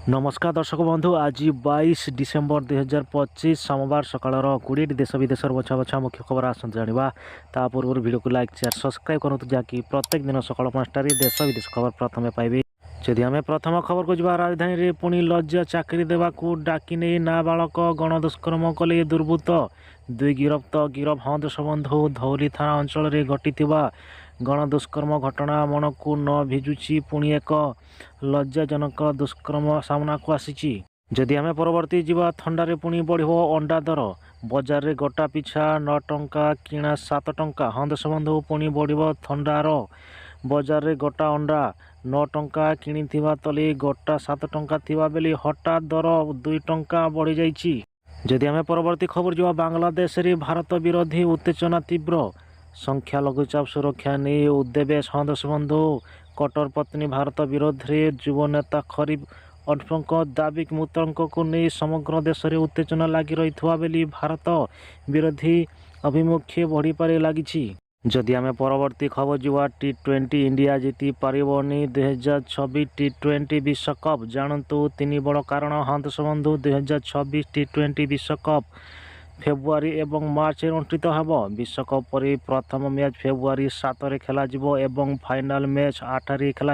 नमस्कार दर्शक बंधु आज 22 डिसेम्बर 2025 सोमवार सकाळ 20 देश विदेश बछा बछा मुख्य खबर आसत जाना ता पूर्व वीडियो को लाइक शेयर सब्सक्राइब करूँ जहाँकि प्रत्येक दिन सकाल 5टार देश विदेश खबर प्रथम पाइबे। जदि आम प्रथम खबर को जा राजधानी में पुणी लज्जा चाकरी देवाक डाकी नहीं नाबालक गणदुष्कर्म कले दुर्बृत्त दुई गिरफ हंदस बंधु धौली थाना अंचल में घटी गणदुष्कर्म घटना मन को न भिजुची पुणी एक लज्जाजनक दुष्कर्म सामना को आसी। जदि आम परवर्ती जीवा थंडारे पुणी बढ़ अंडा दर बजार रे गोटा पिछा 9 टंका किणा 7 टंका हंदस बंधु पुणी बढ़ थंडार बजार रे गोटा अंडा 9 टंका किणी तले गोटा 7 टंका थिबा बेली हठात दर 2 टंका बढ़ी जाइछि। जदि आम परवर्ती खबर जा बांग्लादेश रे भारत विरोधी उत्तेजना तीव्र संख्या लघुचाप सुरक्षा नहीं उद्देवेश हंदस बंधु कटर पत्नी भारत विरोध में युव नेता खरीफ अडफों दाबी मुतंक को नहीं समग्र देश में उत्तेजना लगी रही बेली भारत विरोधी अभिमुख्य बढ़ी पारे लगी। जदि आम परवर्ती खबर जुआ T20 इंडिया जीति पारिबनी 2026 T20 विश्वकप जानतु 3 बड़ कारण हंदस बंधु 2026 T20 विश्वकप फेब्रुआरी एवं मार्च अनुष्ठित होब। विश्वकप पर प्रथम मैच फेब्रुआरी 7 रे खेल एवं फाइनाल मैच 8 रे खेल।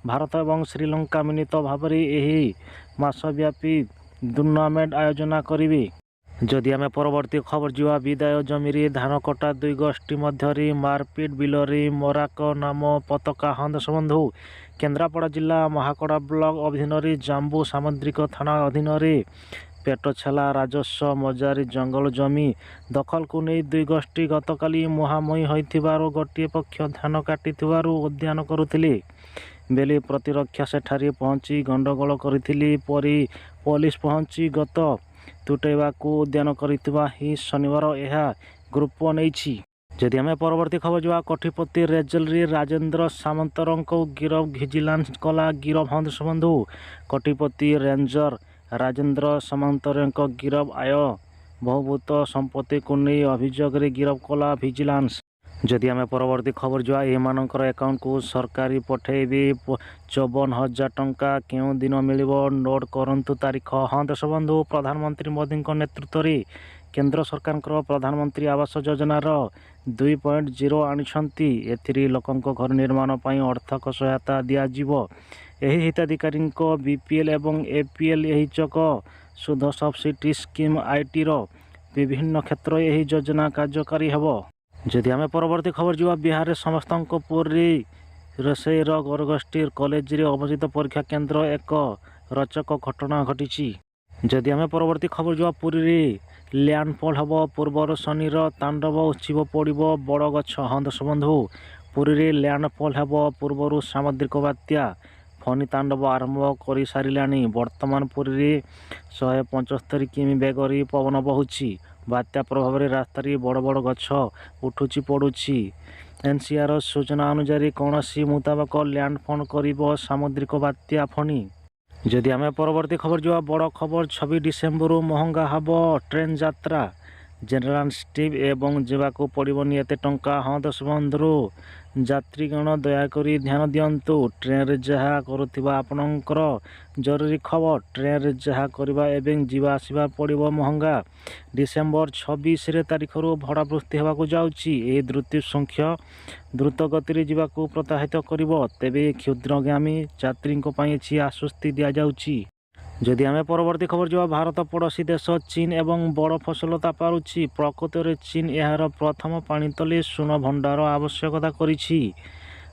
भारत एवं श्रीलंका मिलित भाव में मासव्यापी टूर्नामेंट आयोजना करेंगे। जदि आम परवर्ती खबर जुआ विदाय जमी धान कटा 2 गोष्ठी मध्य मारपिट बिलरी मराक नाम पताका हंदस बंधु केन्द्रापड़ा जिला महाकड़ा ब्लॉक अधीन जाम्बू सामुद्रिक थाना अधीन पेटछेला राजस्व मजारी जंगल जमी दखल को नहीं 2 गोष्ठी गतकाली मुहांमुही होइथिबारु गोटे पक्ष धान काटी उद्यान करुथिले बेले प्रतिरक्षा सेठारे पहुंची गंडगोल करिथिली परी पुलिस पहुंची गत तुटेबाकू उद्यान करिथिबा ही शनिवार यह ग्रुप नहीं। जदि आम परवर्ती खबर जा कोठीपति रेजलरी राजेंद्र सामंतरंको गिरफ भिजिलांस कला गिरफ हंदस बंधु कोठीपति रेंजर राजेंद्र सामंतरंको गिरफ आय बहुभूत संपत्ति को नहीं अभियोग गिरफ कला भिजिलांस। जदि आम परवर्ती खबर जा एमानकर अकाउंट को सरकारी पठेबी 54,000 टंका क्यों दिन मिल नोट करंतु तारीख हंदस बंधु प्रधानमंत्री मोदी नेतृत्व में केंद्र सरकार प्रधानमंत्री आवास योजनार 2.0 आनिछंती एथिरी लोकंक घर निर्माण पर आर्थिक सहायता दियाजिवो। एही हिताधिकारी बीपीएल एवं एपीएल यही चक सुध सब्सिडी स्कीम आईटी विभिन्न क्षेत्र यही योजना कार्यकारी हेबो। जदि आम परवर्ती खबर जुआ बिहार समस्त पूरी रोषेईर गोरगोष्ठी कॉलेज रे अवस्थित परीक्षा केन्द्र एक रोचक घटना घटी। जदि आम परवर्ती खबर जुआ पुरी लैंडफॉल हम पूर्वर शनिर तांडव उच्छिब पड़ो बड़ गछ हंदस बंधु पुरी लैंडफॉल हम पूर्वर सामुद्रिक बात्या फनी तांडव आरंभ कर सारे बर्तमान पुरी 175 किमी बेगर पवन बहुची बात्या प्रभाव में रास्तार बड़ बड़ गछ उठुची पड़ुची। एनसीआर सूचना अनुसार कौन मुताबक लैंडफॉल कर सामुद्रिक बात्या फनी। जदि आम परवर्ती खबर जो बड़ खबर 26 डिसेम्बर महंगा हब ट्रेन यात्रा जनरल स्टीव एवं जावाक पड़ोनी एत टंका हंदस बंधु यात्रीगण दयाकोरी ध्यान दिंतु ट्रेन रे जहा करुथिबा आपणकर जरूरी खबर ट्रेन रे जहा करबा एवं जीवा आसवा पड़ो महंगा डिसेम्बर 26 तारीख भड़ा वृद्धि होगा जाउची। ए द्रुत संख्या द्रुत गति जावाक प्रोत्साहित करिवो तेबे क्षुद्रगामी यात्री आश्वस्ति दि जाउची। जदि आम परवर्ती खबर जो भारत पड़ोशी देश चीन एवं बड़ फसलता पारुछि प्रकृत में चीन यार प्रथम पानी तले सुन भंडार आवश्यकता करिछि।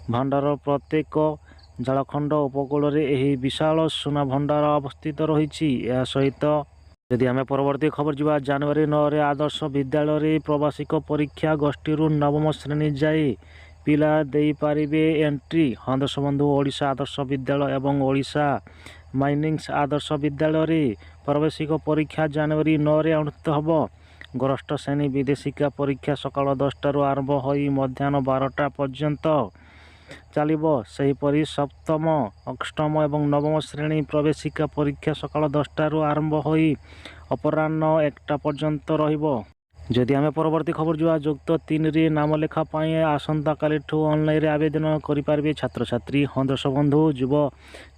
भंडार प्रत्येक झाड़खंड उपकूल में विशाल सुना भंडार अवस्थित रही। सहित जदि आम परवर्ती खबर जुआ जनवरी 9 रे आदर्श विद्यालय प्रवासिक परीक्षा गोष्ठी नवम श्रेणी जाए पिला दे पारिबे एंट्री हंदस बंधु ओडिशा आदर्श विद्यालय एवं ओडिशा माइनिंग्स आदर्श विद्यालय प्रवेशिक परीक्षा जनवरी 9 रे अनुष्ठित होब। गृष्ठ श्रेणी विदेशिका परीक्षा सकाल 10 आरंभ हो मध्याह्न 12टा पर्यंत चलिबो। सेहीपरि सप्तम अष्टम एवं नवम श्रेणी प्रवेशिका परीक्षा सकाल 10 आरंभ हो अपराह्न 1टा पर्यंत रहिबो। जदि आम परवर्ती खबर जुआ युक्त 3 रे नाम लेखा आसंता काली ऑनलाइन आवेदन करें छात्र छात्री हंदस बंधु युव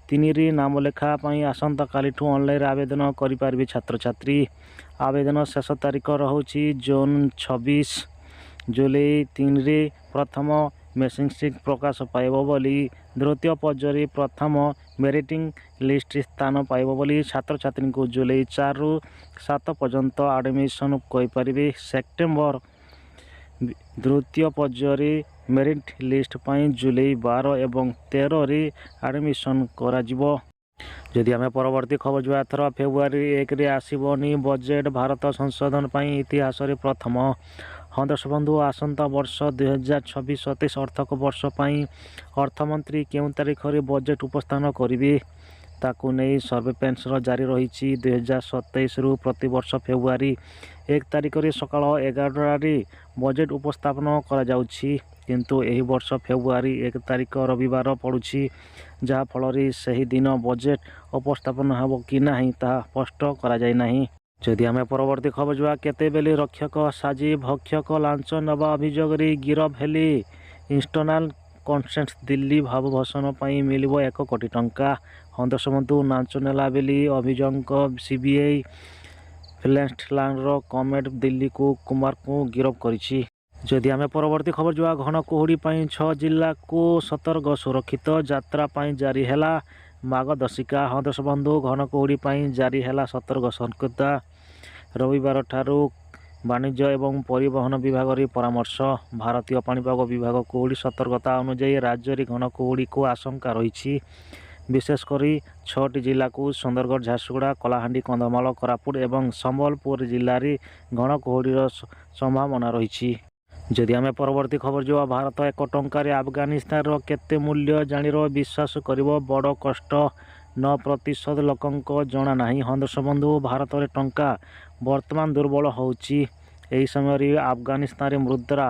ତିନିରେ ନାମଲେଖା ପାଇଁ ଆସନ୍ତାକାଲିଠୁ ଅନଲାଇନ୍ ଆବେଦନ କରିପାରିବେ ଛାତ୍ରଛାତ୍ରୀ। ଆବେଦନ ଶେଷ ତାରିଖ ରହୁଛି ଜୁନ୍ 26। ଜୁଲାଇ 3ରେ ପ୍ରଥମ ମେରିଟ୍ ପ୍ରକାଶ ପାଇବ ବୋଲି ଦ୍ୱିତୀୟ ପର୍ଯ୍ୟାୟରେ ପ୍ରଥମ ମେରିଟ୍ ଲିଷ୍ଟରେ ସ୍ଥାନ ପାଇବ ବୋଲି ଛାତ୍ରଛାତ୍ରୀଙ୍କୁ ଜୁଲାଇ 4ରୁ 7 ପର୍ଯ୍ୟନ୍ତ ଆଡ଼ମିସନ୍ କରିପାରିବେ। ସେପ୍ଟେମ୍ବର ଦ୍ୱିତୀୟ ପର୍ଯ୍ୟାୟରେ ମେରିଟ୍ ଲିଷ୍ଟ ପାଇଁ ଜୁଲାଇ 12 ଏବଂ 13ରେ ଆଡ଼ମିସନ୍ କରାଯିବ। ଯଦି ଆମେ ପରବର୍ତ୍ତୀ ଖବର ଯିବା, ଏଥର ଫେବୃଆରୀ 1ରେ ଆସିବନି ବଜେଟ୍ ଭାରତ ସଂଶୋଧନ ପାଇଁ ଇତିହାସରେ ପ୍ରଥମ। ହଁ ଦର୍ଶକ ବନ୍ଧୁ, ଆସନ୍ତା ବର୍ଷ 2026-27 ଅର୍ଥକ ବର୍ଷ ପାଇଁ ଅର୍ଥମନ୍ତ୍ରୀ କେଉଁ ତାରିଖରେ ବଜେଟ୍ ଉପସ୍ଥାପନ କରିବେ ତାକୁ ନେଇ ସସ୍ପେନ୍ସ ଜାରି ରହିଛି। 2027ରୁ ପ୍ରତିବର୍ଷ ଫେବୃଆରୀ 1 ତାରିଖରେ ସକାଳ 11ଟାରେ ବଜେଟ୍ ଉପସ୍ଥାପନ କରାଯାଉଛି, କିନ୍ତୁ ଏହି ବର୍ଷ ଫେବୃଆରୀ 1 ତାରିଖ ରବିବାର ପଡ଼ୁଛି, ଯାହାଫଳରେ ସେହି ଦିନ ବଜେଟ୍ ଉପସ୍ଥାପନ ହେବ କି ନାହିଁ ତାହା ସ୍ପଷ୍ଟ କରାଯାଇନାହିଁ। ଯଦି ଆମେ ପରବର୍ତ୍ତୀ ଖବର ଯିବା, କେତେବେଳେ ରକ୍ଷକ ସାଜି ଭକ୍ଷକ ଲାଞ୍ଚ ନେବା ଅଭିଯୋଗରେ ଗିରଫ ହେଲେ ଇଣ୍ଟରନାଲ କନସେଣ୍ଟ ଦିଲ୍ଲୀ ଭାବଭୂଷଣ ପାଇଁ ମିଳିବ 1 କୋଟି ଟଙ୍କା। ହଁ ଦର୍ଶକ ବନ୍ଧୁ, ଲାଞ୍ଚ ନେଲା ବୋଲି ଅଭିଯୋଗ ସିବିଆଇ ଫିନ୍ଲାଣ୍ଡର କମେଟ୍ ଦିଲ୍ଲୀ କୁମାରଙ୍କୁ ଗିରଫ କରିଛି। ଯଦି ଆମେ ପରବର୍ତ୍ତୀ ଖବର ଯିବା, ଘନ କୁହୁଡ଼ି ପାଇଁ 6 ଜିଲ୍ଲାକୁ ସତର୍କ ସୁରକ୍ଷିତ ଯାତ୍ରା ପାଇଁ ଜାରି ହେଲା ମାର୍ଗଦର୍ଶିକା। ହଁ ଦର୍ଶକ ବନ୍ଧୁ, ଘନ କୁହୁଡ଼ି ପାଇଁ ଜାରି ହେଲା ସତର୍କ ସତର୍କତା। ରବିବାରଠାରୁ ବାଣିଜ୍ୟ ଏବଂ ପରିବହନ ବିଭାଗର ପରାମର୍ଶ। ଭାରତୀୟ ପାଣିପାଗ ବିଭାଗ କୁହୁଡ଼ି ସତର୍କତା ଅନୁଯାୟୀ ରାଜ୍ୟରେ ଘନ କୁହୁଡ଼ିକୁ ଆଶଙ୍କା ରହିଛି। ବିଶେଷ କରି 6ଟି ଜିଲ୍ଲାକୁ ସୁନ୍ଦରଗଡ଼, ଝାରସୁଗୁଡ଼ା, କଳାହାଣ୍ଡି, କନ୍ଧମାଳ, କୋରାପୁଟ ଏବଂ ସମ୍ବଲପୁର ଜିଲ୍ଲାରେ ଘନ କୁହୁଡ଼ିର ସମ୍ଭାବନା ରହିଛି। ଯଦି ଆମେ ପରବର୍ତ୍ତୀ ଖବର ଯିବା, ଭାରତ 1 ଟଙ୍କାରେ ଆଫଗାନିସ୍ତାନର କେତେ ମୂଲ୍ୟ ଜାଣିବ ବିଶ୍ୱାସ କରିବ ବଡ଼ କଷ୍ଟ। 9% ଲୋକଙ୍କ ଜଣା ନାହିଁ। ହଁ ଦର୍ଶକ ବନ୍ଧୁ, ଭାରତରେ ଟଙ୍କା ବର୍ତ୍ତମାନ ଦୁର୍ବଳ ହେଉଛି। ଏହି ସମୟରେ ଆଫଗାନିସ୍ତାନରେ ମୁଦ୍ରା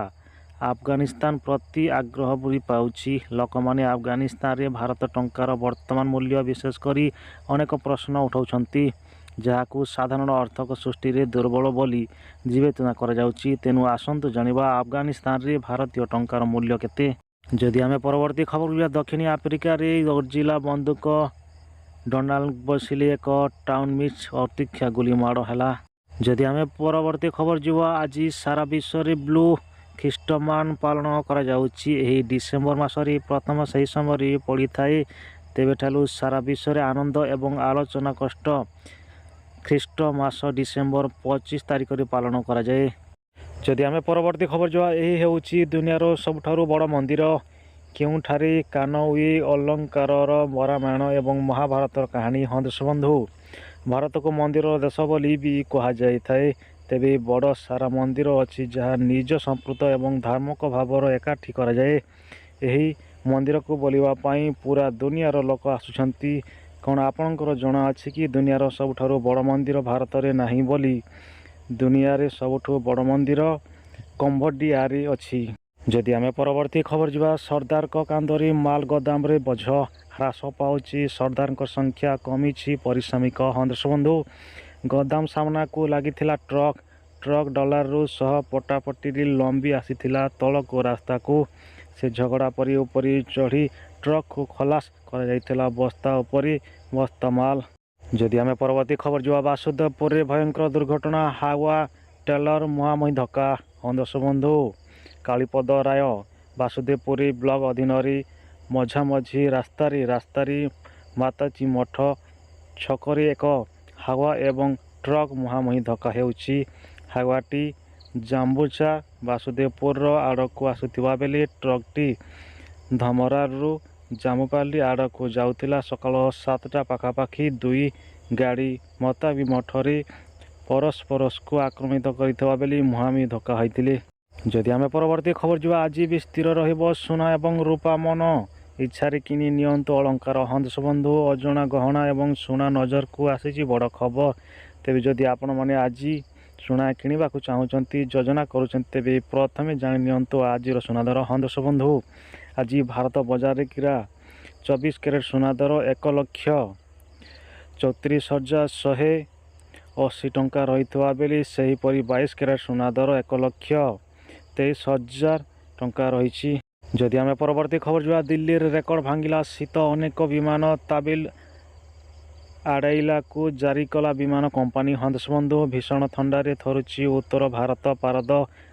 ଆଫଗାନିସ୍ତାନ ପ୍ରତି ଆଗ୍ରହ ବୃଦ୍ଧି ପାଉଛି। ଲୋକମାନେ ଆଫଗାନିସ୍ତାନରେ ଭାରତ ଟଙ୍କାର ବର୍ତ୍ତମାନ ମୂଲ୍ୟ ବିଶେଷ କରି ଅନେକ ପ୍ରଶ୍ନ ଉଠାଉଛନ୍ତି, ଯାହାକୁ ସାଧାରଣ ଆର୍ଥିକ ଦୃଷ୍ଟିରେ ଦୁର୍ବଳ ବୋଲି ବିବେଚନା କରାଯାଉଛି। ତେଣୁ ଆସନ୍ତୁ ଜାଣିବା ଆଫଗାନିସ୍ତାନରେ ଭାରତୀୟ ଟଙ୍କାର ମୂଲ୍ୟ କେତେ। ଯଦି ଆମେ ପରବର୍ତ୍ତୀ ଖବର ଯିବା, ଦକ୍ଷିଣ ଆଫ୍ରିକାରେ ଗର୍ଜିଲା ବନ୍ଧୁକ ଡାନ୍ଲାପ୍ବୋର୍ସରେ ଏକ ଟାଉନ୍ ମିଟ୍ ଅତିରିକ୍ତ ଗୁଳିମାଡ଼ ହେଲା। ଯଦି ଆମେ ପରବର୍ତ୍ତୀ ଖବର ଯିବା, ଆଜି ସାରା ବିଶ୍ୱରେ ବ୍ଲୁ ଖ୍ରୀଷ୍ଟମାସ ପାଳନ କରାଯାଉଛି। ଏହି ଡିସେମ୍ବର ମାସରେ ପ୍ରଥମ ସେହି ସମୟରେ ପଡ଼ିଥାଏ। ତେବେଠାରୁ ସାରା ବିଶ୍ୱରେ ଆନନ୍ଦ ଏବଂ ଆଲୋଚନା ଖ୍ରୀଷ୍ଟମାସ ଡିସେମ୍ବର 25 ତାରିଖରେ ପାଳନ କରାଯାଏ। ଯଦି ଆମେ ପରବର୍ତ୍ତୀ ଖବର ଯିବା, ଏହି ହେଉଛି ଦୁନିଆର ସବୁଠାରୁ ବଡ଼ ମନ୍ଦିର କେଉଁଠାରେ କାନୋଇ ଅଲଙ୍କାରର ରାମାୟଣ ଏବଂ ମହାଭାରତର କାହାଣୀ। ହଁ ଦର୍ଶକ ବନ୍ଧୁ, ଭାରତକୁ ମନ୍ଦିରର ଦେଶ ବୋଲି ବି କୁହାଯାଇଥାଏ। ତେବେ ବଡ଼ ସାରା ମନ୍ଦିର ଅଛି ଯାହା ନିଜ ସମ୍ପୃକ୍ତ ଏବଂ ଧାର୍ମିକ ଭାବରେ ଏକାଠି କରାଯାଏ। ଏହି ମନ୍ଦିରକୁ ବୁଲିବା ପାଇଁ ପୁରା ଦୁନିଆର ଲୋକ ଆସୁଛନ୍ତି। କ'ଣ ଆପଣଙ୍କର ଜଣାଅଛି କି ଦୁନିଆର ସବୁଠାରୁ ବଡ଼ ମନ୍ଦିର ଭାରତରେ ନାହିଁ ବୋଲି? ଦୁନିଆରେ ସବୁଠୁ ବଡ଼ ମନ୍ଦିର କମ୍ବୋଡିଆରେ ଅଛି। ଯଦି ଆମେ ପରବର୍ତ୍ତୀ ଖବର ଯିବା, ସର୍ଦ୍ଦାରଙ୍କ କାନ୍ଧରେ ମାଲ ଗୋଦାମରେ ବୋଝ ହ୍ରାସ ପାଉଛି, ସର୍ଦ୍ଦାରଙ୍କ ସଂଖ୍ୟା କମିଛି ପରିଶ୍ରମିକ। ହଁ ଦର୍ଶକ ବନ୍ଧୁ, ଗୋଦାମ ସାମ୍ନାକୁ ଲାଗିଥିଲା ଟ୍ରକ୍ ଡଲାରରୁ ସହ ପଟାପଟିରେ ଲମ୍ବି ଆସିଥିଲା ତଳକୁ ରାସ୍ତାକୁ। ସେ ଝଗଡ଼ା ପରି ଉପରେ ଚଢ଼ି ଟ୍ରକ୍କୁ ଖଲାସ କରାଯାଇଥିଲା ବସ୍ତା ଉପରେ ବସ୍ତା ମାଲ। ଯଦି ଆମେ ପରବର୍ତ୍ତୀ ଖବର ଯିବା, ବାସୁଦେବପୁରରେ ଭୟଙ୍କର ଦୁର୍ଘଟଣା, ହାୱା ଟ୍ରେଲର ମୁହାଁମୁହିଁ ଧକ୍କା। ହଁ ଦର୍ଶକ ବନ୍ଧୁ, କାଳୀପଦ ରାୟ ବାସୁଦେବପୁର ବ୍ଲକ ଅଧୀନରେ ମଝାମଝି ରାସ୍ତାରେ ମାତାଜୀ ମଠ ଛକରେ ଏକ ହାୱା ଏବଂ ଟ୍ରକ୍ ମୁହାଁମୁହିଁ ଧକ୍କା ହେଉଛି। ହାୱାଟି ଜାମ୍ବୁଚା ବାସୁଦେବପୁର ଆଡ଼କୁ ଆସୁଥିବା ବେଳେ ଟ୍ରକ୍ଟି ଧମରାରୁ ଜାମୁପାଲି ଆଡ଼କୁ ଯାଉଥିଲା। ସକାଳ 7ଟା ପାଖାପାଖି ଦୁଇ ଗାଡ଼ି ମାତାଜୀ ମଠରେ ପରସ୍ପରକୁ ଆକ୍ରମିତ କରିଥିବା ବେଳେ ମୁହାଁମୁହିଁ ଧକ୍କା ହୋଇଥିଲେ। ଯଦି ଆମେ ପରବର୍ତ୍ତୀ ଖବର ଯିବା, ଆଜି ବି ସ୍ଥିର ରହିବ ସୁନା ଏବଂ ରୂପା ମନ ଇଚ୍ଛାରେ କିଣି ନିଅନ୍ତୁ ଅଳଙ୍କାର। ହଁ ଦର୍ଶକ ବନ୍ଧୁ, ଅଜଣା ଗହଣା ଏବଂ ସୁନା ନଜରକୁ ଆସିଛି ବଡ଼ ଖବର। ତେବେ ଯଦି ଆପଣମାନେ ଆଜି ସୁନା କିଣିବାକୁ ଚାହୁଁଛନ୍ତି, ଯୋଜନା କରୁଛନ୍ତି, ତେବେ ପ୍ରଥମେ ଜାଣି ନିଅନ୍ତୁ ଆଜିର ସୁନା ଦର। ହଁ ଦର୍ଶକ ବନ୍ଧୁ, ଆଜି ଭାରତ ବଜାରରେ 24 କ୍ୟାରେଟ୍ ସୁନା ଦର 1,34,180 ଟଙ୍କା ରହିଥିବା ବେଳେ ସେହିପରି 22 କ୍ୟାରେଟ୍ ସୁନା ଦର 1,23,000 ଟଙ୍କା ରହିଛି। जदि आम परवर्ती खबर जा दिल्ली रेकर्ड भांगिला शीत अनेक विमान ताबिल आड़ाइला को जारी कला विमान कंपानी हंसबंधु भीषण थंडारे थरुची उत्तर भारत पारद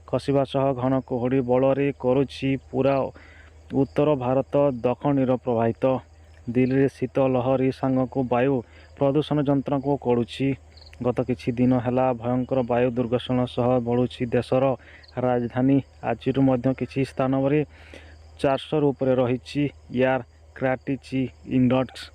खसवा सह घन कुहुड़ी बल करुची पूरा उत्तर भारत दक्षिण प्रभावित दिल्ली शीत लहरी सांग को वायु प्रदूषण जंत्र को कड़ुची गत किछि दिन है भयंकर वायु दुर्घटना सह बढ़ुची देशर राजधानी आज किछि स्थान 400 ऊपर रही एयर क्राटिची इंडेक्स।